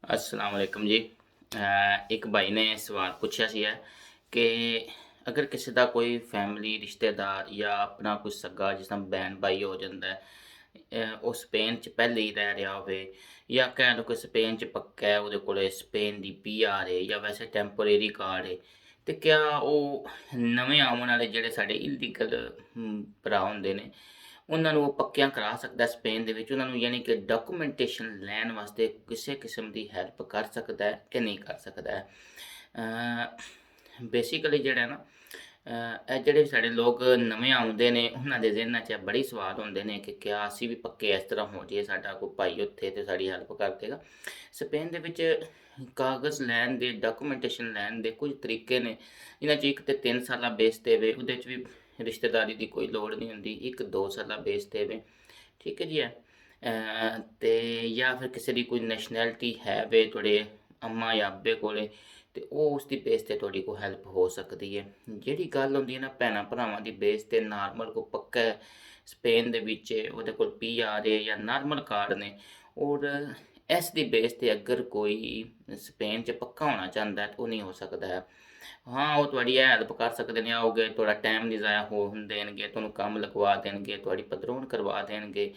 अस्सलाम वालेकुम जी। ਇੱਕ ਭਾਈ ਨੇ ਸਵਾਲ ਪੁੱਛਿਆ ਸੀ ਕਿ ਅਗਰ ਕਿਸੇ ਦਾ ਕੋਈ ਫੈਮਿਲੀ ਰਿਸ਼ਤੇਦਾਰ ਜਾਂ ਆਪਣਾ ਕੋਈ ਸਗਾ ਜਿਸ ਤਰ੍ਹਾਂ ਭੈਣ ਭਾਈ ਹੋ ਜਾਂਦਾ ਹੈ, ਉਹ ਸਪੇਨ 'ਚ ਪਹਿਲੇ ਹੀ ਰਹਿ ਰਿਹਾ ਹੋਵੇ ਜਾਂ ਕਹਿ ਲਓ ਕਿ ਸਪੇਨ 'ਚ ਪੱਕਾ ਹੈ, ਉਹਦੇ ਕੋਲ ਸਪੇਨ ਦੀ ਪੀਆਰ ਹੈ ਜਾਂ ਵੈਸੇ ਟੈਂਪਰੇਰੀ ਕਾਰਡ ਹੈ, ਤੇ ਕਿਆ ਉਹ ਨਵੇਂ ਆਉਣ ਵਾਲੇ ਜਿਹੜੇ ਸਾਡੇ ਇਲੀਗਲ ਭਰਾ ਹੁੰਦੇ ਨੇ ਉਹਨਾਂ ਨੂੰ ਉਹ ਪੱਕਿਆਂ ਕਰਾ ਸਕਦਾ ਸਪੇਨ ਦੇ ਵਿੱਚ? ਉਹਨਾਂ ਨੂੰ ਯਾਨੀ ਕਿ ਡਾਕੂਮੈਂਟੇਸ਼ਨ ਲੈਣ ਵਾਸਤੇ ਕਿਸੇ ਕਿਸਮ ਦੀ ਹੈਲਪ ਕਰ ਸਕਦਾ ਹੈ ਕਿ ਨਹੀਂ ਕਰ ਸਕਦਾ ਹੈ? ਬੇਸਿਕਲੀ ਜਿਹੜਾ ਹੈ ਨਾ, ਇਹ ਜਿਹੜੇ ਸਾਡੇ ਲੋਕ ਨਵੇਂ ਆਉਂਦੇ ਨੇ ਉਹਨਾਂ ਦੇ ਜ਼ਿਹਨਾਂ 'ਚ ਬੜੀ ਸਵਾਲ ਹੁੰਦੇ ਨੇ ਕਿ ਕਿਆ ਅਸੀਂ ਵੀ ਪੱਕੇ ਇਸ ਤਰ੍ਹਾਂ ਹੋ ਜਾਈਏ, ਸਾਡਾ ਕੋਈ ਭਾਈ ਉੱਥੇ ਤੇ ਸਾਡੀ ਹੈਲਪ ਕਰ ਦੇਗਾ। ਸਪੇਨ ਦੇ ਵਿੱਚ ਕਾਗਜ਼ ਲੈਣ ਦੇ, ਡਾਕੂਮੈਂਟੇਸ਼ਨ ਲੈਣ ਦੇ ਕੁਝ ਤਰੀਕੇ ਨੇ। ਇਹਨਾਂ 'ਚ ਇੱਕ ਤੇ 3 ਸਾਲਾਂ ਬੇਸ 'ਤੇ ਵੇ, ਉਹਦੇ 'ਚ ਵੀ ਰਿਸ਼ਤੇਦਾਰੀ ਦੀ ਕੋਈ ਲੋੜ ਨਹੀਂ ਹੁੰਦੀ। ਇੱਕ 2 ਸਾਲਾਂ ਬੇਸ 'ਤੇ ਵੇ, ਠੀਕ ਹੈ ਜੀ। ਤੇ ਜਾਂ ਫਿਰ ਕਿਸੇ ਦੀ ਕੋਈ ਨੈਸ਼ਨੈਲਿਟੀ ਹੈ ਵੇ ਤੁਹਾਡੇ ਅੰਮਾ ਜਾਂ ਅੱਬੇ ਕੋਲੇ, ਤੇ ਉਹ ਉਸ ਦੀ ਬੇਸ 'ਤੇ ਤੁਹਾਡੀ ਕੋਈ ਹੈਲਪ ਹੋ ਸਕਦੀ ਹੈ। ਜਿਹੜੀ ਗੱਲ ਹੁੰਦੀ ਹੈ ਨਾ ਭੈਣਾਂ ਭਰਾਵਾਂ ਦੀ ਬੇਸ 'ਤੇ, ਨਾਰਮਲ ਕੋਈ ਪੱਕਾ ਹੈ ਸਪੇਨ ਦੇ ਵਿੱਚ, ਉਹਦੇ ਕੋਲ ਪੀਆਰ ਹੈ ਜਾਂ ਨਾਰਮਲ ਕਾਰਡ ਨੇ, ਔਰ ਇਸ ਦੀ ਬੇਸ 'ਤੇ ਅਗਰ ਕੋਈ ਸਪੇਨ 'ਚ ਪੱਕਾ ਹੋਣਾ ਚਾਹੁੰਦਾ ਹੈ ਤਾਂ ਉਹ ਨਹੀਂ ਹੋ ਸਕਦਾ ਹੈ। ਹਾਂ, ਉਹ ਤੁਹਾਡੀ ਇਹ ਹੈਲਪ ਕਰ ਸਕਦੇ ਨੇ, ਆਓਗੇ ਤੁਹਾਡਾ ਟਾਈਮ ਨਹੀਂ ਜ਼ਾਇਆ ਹੋਣ ਦੇਣਗੇ, ਤੁਹਾਨੂੰ ਕੰਮ ਲਗਵਾ ਦੇਣਗੇ, ਤੁਹਾਡੀ ਪਤਰੋਨ ਕਰਵਾ ਦੇਣਗੇ।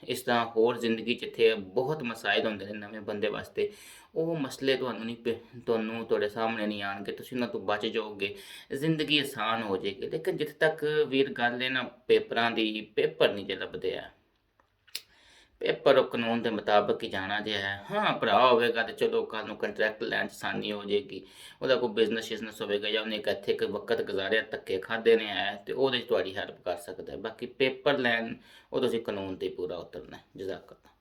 ਇਸ ਤਰ੍ਹਾਂ ਹੋਰ ਜ਼ਿੰਦਗੀ 'ਚ ਇੱਥੇ ਬਹੁਤ ਮਸਾਇਲ ਹੁੰਦੇ ਨੇ ਨਵੇਂ ਬੰਦੇ ਵਾਸਤੇ। ਉਹ ਮਸਲੇ ਤੁਹਾਨੂੰ ਨਹੀਂ ਤੁਹਾਨੂੰ ਤੁਹਾਡੇ ਸਾਹਮਣੇ ਨਹੀਂ ਆਉਣਗੇ, ਤੁਸੀਂ ਉਹਨਾਂ ਤੋਂ ਬਚ ਜਾਓਗੇ, ਜ਼ਿੰਦਗੀ ਆਸਾਨ ਹੋ ਜਾਏਗੀ। ਲੇਕਿਨ ਜਿੱਥੇ ਤੱਕ ਵੀਰ ਗੱਲ ਹੈ ਨਾ ਪੇਪਰਾਂ ਦੀ, ਪੇਪਰ ਨਹੀਂ ਜੇ ਲੱਭਦੇ ਆ। ਪੇਪਰ ਉਹ ਕਾਨੂੰਨ ਦੇ ਮੁਤਾਬਕ ਹੀ ਜਾਣਾ ਜੇ ਹੈ। ਹਾਂ, ਭਰਾ ਹੋਵੇਗਾ ਤੇ ਚਲੋ ਕੱਲ੍ਹ ਨੂੰ ਕੰਟਰੈਕਟ ਲੈਣ 'ਚ ਆਸਾਨੀ ਹੋ ਜਾਏਗੀ। ਉਹਦਾ ਕੋਈ ਬਿਜ਼ਨਸ ਹੋਵੇਗਾ ਜਾਂ ਉਹਨੇ ਇੱਥੇ ਇੱਕ ਵਕਤ ਗੁਜ਼ਾਰਿਆ, ਧੱਕੇ ਖਾਧੇ ਨੇ ਹੈ, ਤੇ ਉਹਦੇ 'ਚ ਤੁਹਾਡੀ ਹੈਲਪ ਕਰ ਸਕਦਾ ਹੈ। ਬਾਕੀ ਪੇਪਰ ਲੈਣ ਉਹ ਤੁਸੀਂ ਕਾਨੂੰਨ 'ਤੇ ਪੂਰਾ ਉਤਰਨਾ। ਜਜ਼ਾਕ ਅੱਲਾ।